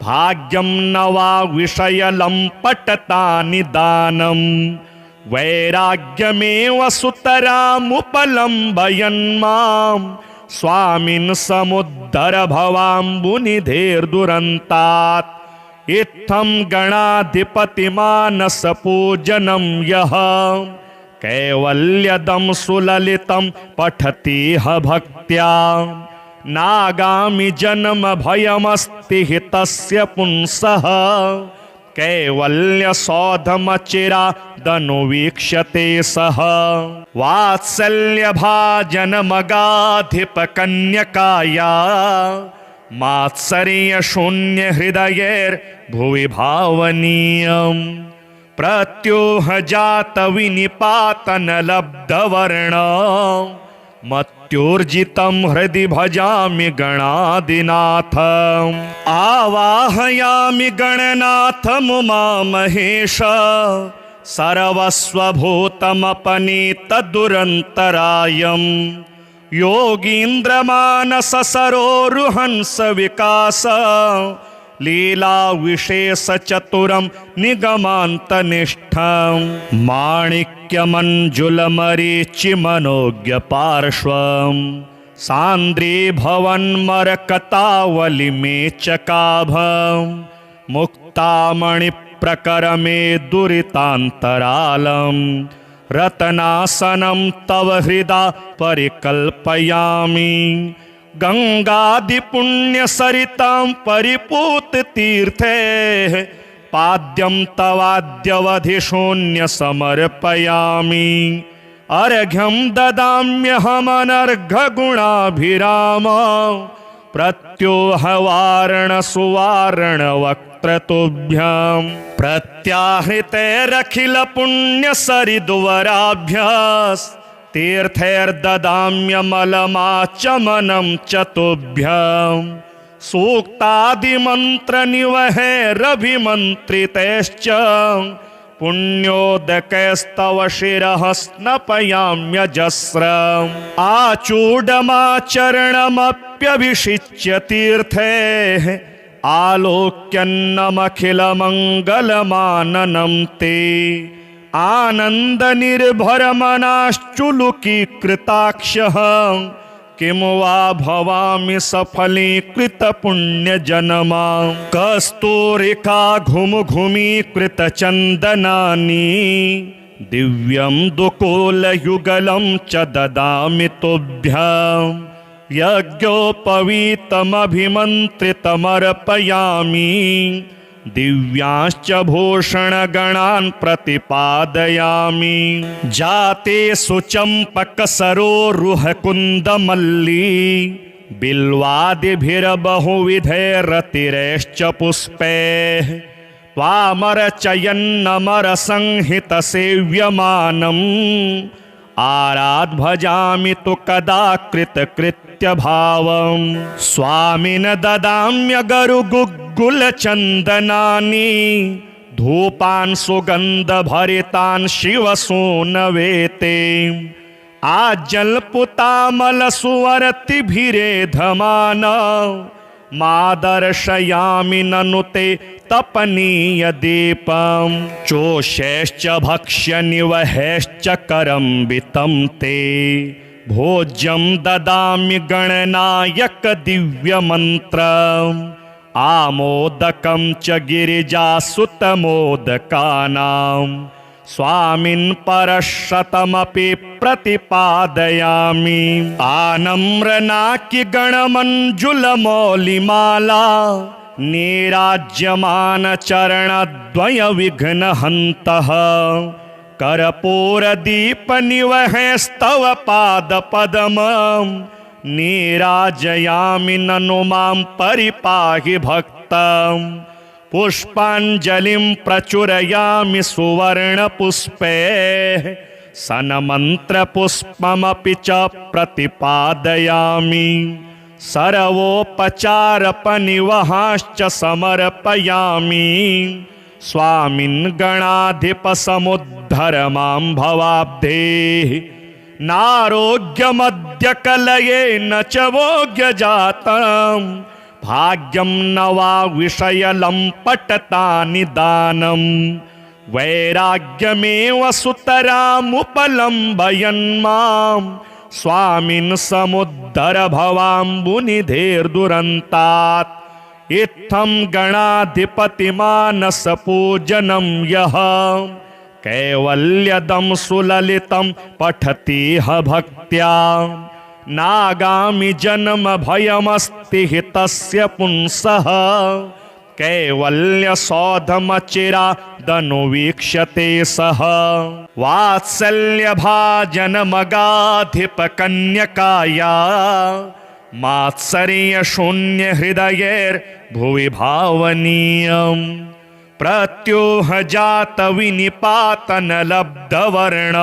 Speaker 1: भाग्यं न वा विषयलम्पटतानि दानं वैराग्यमेव सुतरामुपलम्बयन् मां स्वामिन् समुद्धर भवाम्बुनिधेर्दुरन्तात् इत्थं गणाधिपतिमानसपूजनं यः कैवल्यदं सुललितं पठतीह भक्त्या नागामि जन्म भयमस्ति हि तस्य पुंसः कैवल्यसौधमचिरादनुवीक्ष्यते सः वात्सल्यभाजनमगाधिपकन्यकाया मात्सर्यशून्यहृदयैर्भुवि भावनीयम् प्रत्योहजातविनिपातनलब्धवर्ण मत्योर्जितं हृदि भजामि गणादिनाथ आवाहयामि गणनाथमुमामहेश सर्वस्वभूतमपनीतदुरन्तरायम् योगीन्द्रमानससरोरुहंस विकास लीलाविशेषचतुरं निगमान्तनिष्ठं माणिक्यमञ्जुलमरीचिमनोज्ञपार्श्वं सान्द्रीभवन्मरकतावलिमेचकाभं मुक्तामणिप्रकरमे दुरितान्तरालं रत्नासनं तव हृदा परिकल्पयामि गंगादिपुण्यसरितां परिपूततीर्थे पाद्यं तवाद्यवधिशून्य समर्पयामि अर्घ्यं ददाम्यहमनर्घगुणाभिराम प्रत्योहवारणसुवारणवक्त्रतुभ्यं प्रत्याहृतैरखिलपुण्यसरिद्वराभ्यास् तीर्थैर्ददाम्यमलमाचमनं च तुभ्यं सूक्तादिमन्त्रनिवहैरभिमन्त्रितैश्च पुण्योदकैस्तव शिरः स्नपयाम्यजस्रम् आचूडमाचरणमप्यभिषिच्य तीर्थैः आलोक्यन्नमखिलमङ्गलमाननं ते आनन्दनिर्भरमनाश्चुलुकीकृताक्षः किं वा भवामि सफलीकृतपुण्यजनमा कस्तूरिका घुमघुमीकृतचन्दनानि दिव्यं दुकूलयुगलं च ददामि तुभ्यं यज्ञोपवीतमभिमन्त्रितमर्पयामि दिव्यांश्च भूषणगणान् प्रतिपादयामि जाते सुचम्पकसरोरुहकुन्दमल्ली बिल्वादिभिर्बहुविधैरतिरैश्च पुष्पैः त्वामरचयन्नमरसंहितसेव्यमानम् आराध् भजामि तु कदा कृतकृत्यभावम् स्वामिन ददाम्यगरुगुग्गुलचन्दनानि धूपान् सुगन्धभरितान् शिवसूनवेते आजल्पुतामलसुवर्तिभिरेधमान मादर्शयामि ननु ते तपनीयदीपं चोषैश्च भक्ष्यनिवहैश्च करम्बितं ते भोज्यं ददामि गणनायक दिव्यमन्त्रम् आमोदकं च गिरिजासुतमोदकानां स्वामिन् परशतमपि प्रतिपादयामि आनम्रनाकिगणमञ्जुलमौलिमाला नीराज्यमानचरणद्वयविघ्नहन्तः कर्पूरदीपनिवहैस्तव पादपद्मं नीराजयामि ननु मां परिपाहि भक्तम् पुष्पाञ्जलिं प्रचुरयामि सुवर्णपुष्पैः सन्मन्त्रपुष्पमपि च प्रतिपादयामि सर्वोपचारपनिवहाश्च समर्पयामि स्वामिन् गणाधिपसमुद्धर मां भवाब्धेः नारोग्यमद्य कलये न च भोग्यजातम् भाग्यं न वा विषयलम्पटता निदानं वैराग्यमेव सुतरामुपलम्बयन् मां स्वामिन् समुद्धर भवाम्बुनिधेर्दुरन्तात् इत्थं गणाधिपतिमानसपूजनं यः कैवल्यदं सुललितं पठति ह भक्त्या नागामि जन्म भयमस्ति हि तस्य पुंसः कैवल्यसौधमचिरादनुवीक्ष्यते सः वात्सल्यभाजनमगाधिपकन्यकाया मात्सर्यशून्यहृदयैर्भुवि भावनीयम् प्रत्योहजातविनिपातनलब्धवर्ण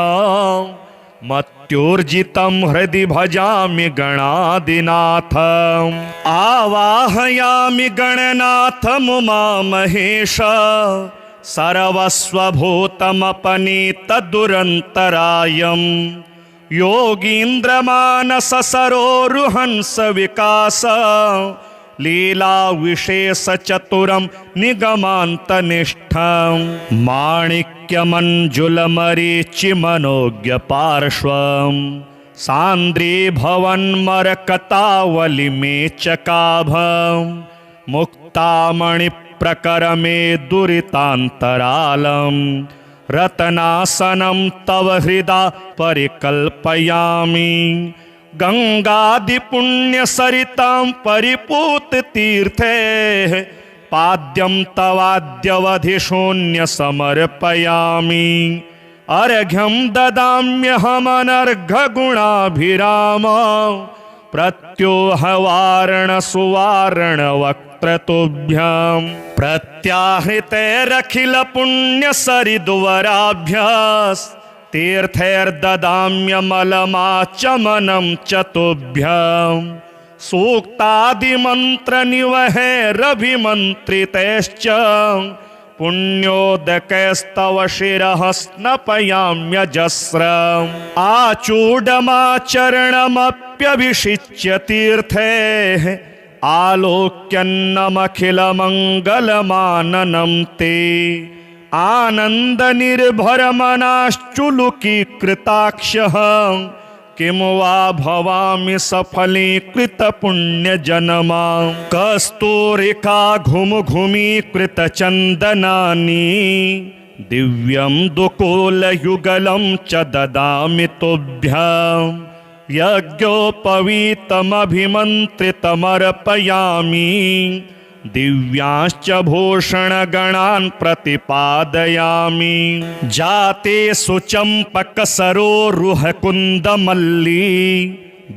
Speaker 1: मत्योर्जितं हृदि भजामि गणादिनाथम् आवाहयामि गणनाथमुमामहेश सर्वस्वभूतमपनीतदुरन्तरायम् योगीन्द्रमानससरोरुहंस विकास लीलाविशेषचतुरं निगमान्तनिष्ठं माणिक्यमञ्जुलमरीचिमनोज्ञपार्श्वं सान्द्रीभवन्मरकतावलिमेचकाभं मुक्तामणिप्रकरमे दुरितान्तरालं रत्नासनं तव हृदा परिकल्पयामि गंगादिपुण्यसरितां परिपूततीर्थे पाद्यं तवाद्यवधिशून्य समर्पयामि अर्घ्यं ददाम्यहमनर्घगुणाभिराम प्रत्योहवारणसुवारणवक्त्रतुभ्यं प्रत्याहृतैरखिलपुण्यसरिद्वराभ्यास् तीर्थैर्ददाम्यमलमाचमनं च तुभ्यं सूक्तादिमन्त्रनिवहैरभिमन्त्रितैश्च पुण्योदकैस्तव शिरः स्नपयाम्यजस्रम् आचूडमाचरणमप्यभिषिच्य तीर्थैः आलोक्यन्नमखिलमङ्गलमाननं ते आनन्दनिर्भरमनाश्चुलुकीकृताक्षः किं वा भवामि सफलीकृतपुण्यजनमा कस्तूरिका घुमघुमीकृतचन्दनानि दिव्यं दुकूलयुगलं च ददामि तुभ्यं यज्ञोपवीतमभिमन्त्रितमर्पयामि दिव्यांश्च भूषणगणान् प्रतिपादयामि जाते सुचम्पकसरोरुहकुन्दमल्ली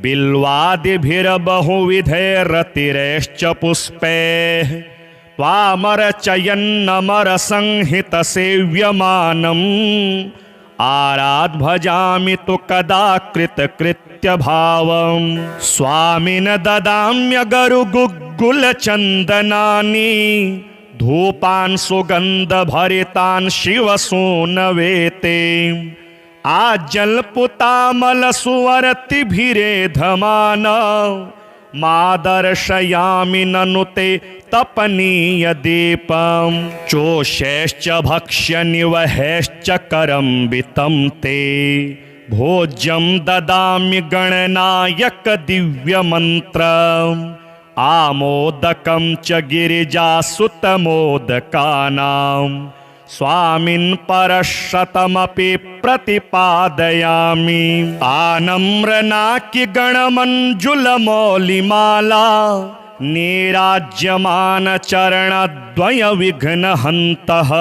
Speaker 1: बिल्वादिभिर्बहुविधैरतिरैश्च पुष्पैः त्वामरचयन्नमरसंहितसेव्यमानम् आराध् भजामि तु कदा कृतकृत्यभावम् स्वामिन ददाम्यगरुगुग्गुलचन्दनानि धूपान् सुगन्धभरितान् शिवसूनवेते आजल्पुतामलसुवर्तिभिरेधमान मादर्शयामि ननु ते तपनीयदीपं चोषैश्च भक्ष्यनिवहैश्च करम्बितं ते भोज्यं ददामि गणनायक दिव्यमन्त्रम् आमोदकं च गिरिजासुतमोदकानां स्वामिन् परशतमपि प्रतिपादयामि आनम्रनाकिगणमञ्जुलमौलिमाला नीराज्यमानचरणद्वयविघ्नहन्तः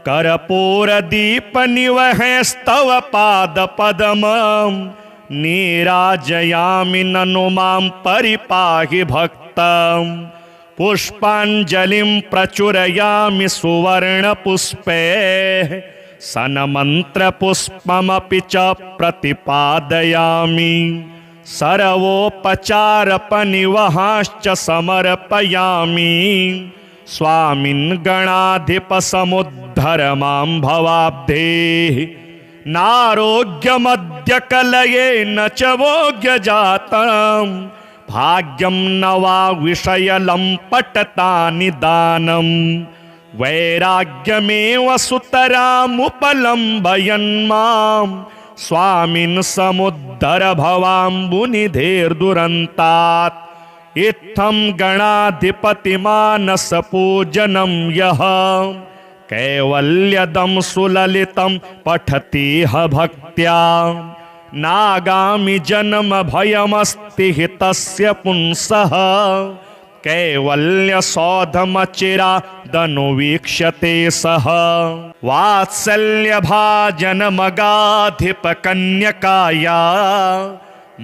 Speaker 1: कर्पूरदीपनिवहैस्तव पादपद्मं नीराजयामि ननु मां परिपाहि भक्तं पुष्पाञ्जलिं प्रचुरयामि सुवर्णपुष्पैः सन्मन्त्रपुष्पमपि च प्रतिपादयामि सर्वोपचारपनिवहाश्च समर्पयामि स्वामिन् गणाधिपसमुद्धर मां भवाब्धेः नारोग्यमद्य कलये न च भोग्यजातं भाग्यं न वा विषयलम्पटता निदानं वैराग्यमेव सुतरामुपलम्बयन् मां स्वामिन् समुद्धर भवाम्बुनिधेर्दुरन्तात् इत्थं गणाधिपतिमानसपूजनं यः कैवल्यदं सुललितं पठति ह भक्त्या नागामि जन्म भयमस्ति हि तस्य पुंसः कैवल्य सौधमचिरादनुवीक्ष्यते सः वात्सल्य भाजन मगाधिप कन्यकाया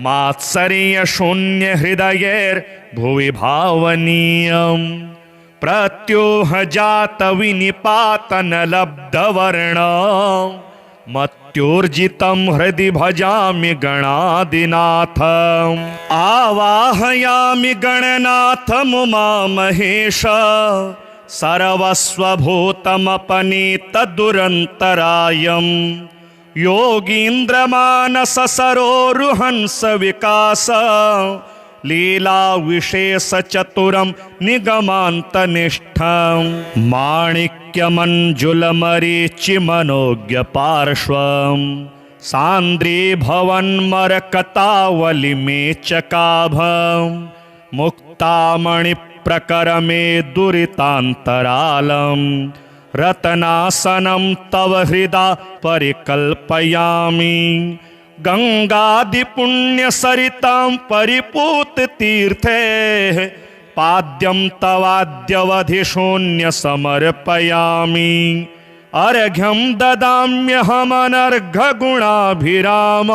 Speaker 1: मात्सर्य शून्य हृदयैर्भुवि भावनीयम् प्रत्योह जात विनिपातन लब्धवर्ण मत्योर्जितं हृदि भजामि गणादिनाथम् आवाहयामि गणनाथमुमामहेश सर्वस्वभूतमपनीतदुरन्तरायम् योगीन्द्रमानस सरोरुहंस विकास लीला विशेष चतुरं निगमान्तनिष्ठं माणिक्यमञ्जुलमरीचि मनोज्ञ पार्श्वं सान्द्री भवन्मरकतावलिमेचकाभं मुक्तामणिप्रकरमे दुरितान्तरालं रत्नासनं तव हृदा परिकल्पयामि गंगादिपुण्यसरितां परिपूततीर्थे पाद्यं तवाद्यवधिशून्य समर्पयामि अर्घ्यं ददाम्यहमनर्घगुणाभिराम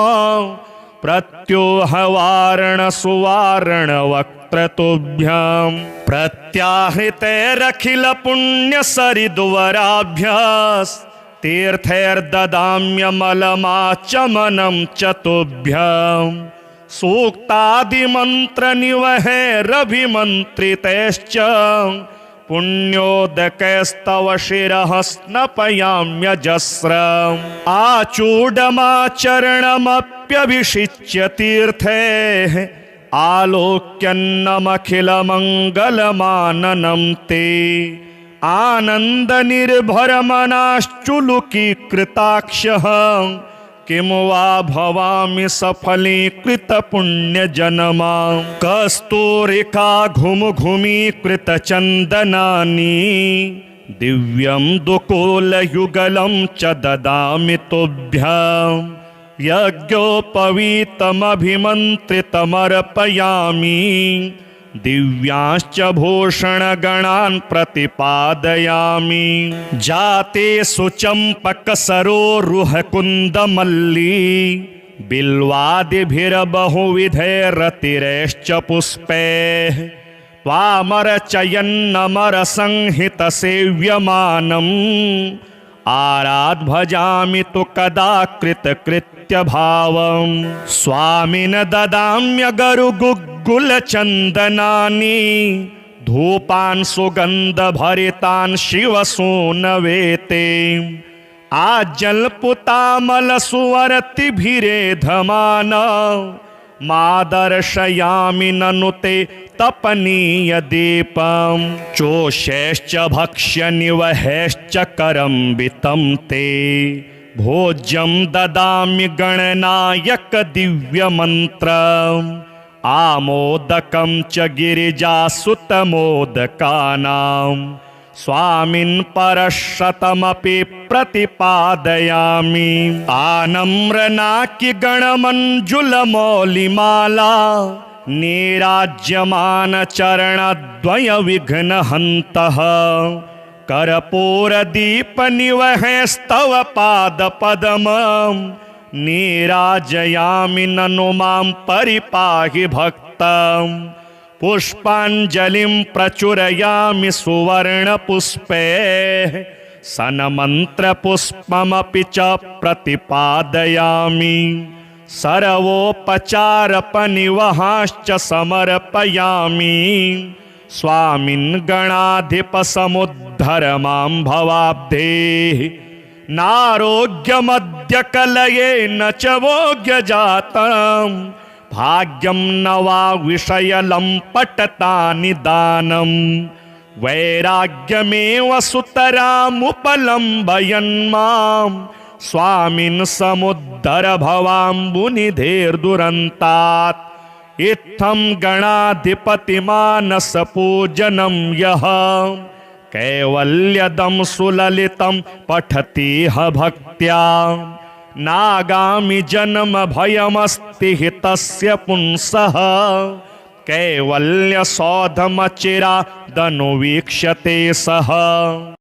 Speaker 1: प्रत्योहवारण सुवारण वक्त्रतुभ्यं प्रत्याहृतैरखिल पुण्यसरिद्वराभ्यास् तीर्थैर्ददाम्यमलमाचमनं च तुभ्यं सूक्तादिमन्त्रनिवहैरभिमन्त्रितैश्च पुण्योदकैस्तव शिरः स्नपयाम्यजस्रम् आचूडमाचरणमप्यभिषिच्य तीर्थैः आलोक्यन्नमखिलमङ्गलमाननं ते आनंद निर्भर मनाश्चुलुकी कृताक्षः किम वा भवामि सफलीकृत पुण्य जनमा कस्तूरिका घुम घुमीकृत चंदनानि दिव्यं दुकूल युगलं च ददामि तुभ्यं यज्ञोपवीतमभिमन्त्रितमर्पयामि दिव्यांश्च भूषणगणान् प्रतिपादयामि जाते सुचम्पकसरोरुहकुन्दमल्ली बिल्वादिभिर्बहुविधैरतिरैश्च पुष्पैः त्वामरचयन्नमरसंहितसेव्यमानम् आराध्भजामि तु कदा कृतकृत्यभावम् स्वामिन ददाम्यगरुगुग्गुलचन्दनानि धूपान् सुगन्धभरितान् शिवसूनवेते आजल्पुतामलसुवर्तिभिरेधमान मादर्शयामि ननु ते तपनीय दीपं चोषैश्च भक्ष्यनिवहैश्च करम्बितं ते भोज्यं ददामि गणनायक दिव्यमन्त्रम् आमोदकं च गिरिजासुतमोदकानां स्वामिन् परशतमपि प्रतिपादयामि आनम्रनाकि गणमञ्जुलमौलिमाला नीराज्यमान चरणद्वय विघ्नहन्तः कर्पूरदीपनिवहैस्तव पादपद्मं नीराजयामि ननु मां परिपाहि भक्तं पुष्पाञ्जलिं प्रचुरयामि सुवर्णपुष्पैः सन्मन्त्रपुष्पमपि च प्रतिपादयामि सर्वोपचारपनिवहाश्च समर्पयामि स्वामिन् गणाधिपसमुद्धर मां भवाब्धेः नारोग्यमद्य कलये न च भोग्यजातं भाग्यं न वा विषयलं पटतानि दानं वैराग्यमेव सुतरामुपलम्बयन् मां स्वामिन् समुद्धर भवाम्बुनिधेर्दुरन्तात् इत्थं गणाधिपतिमानसपूजनं यः कैवल्यदं सुललितं पठति ह भक्त्या नागामि जन्म भयमस्ति हि तस्य पुंसः कैवल्य सौधमचिरादनुवीक्ष्यते सः।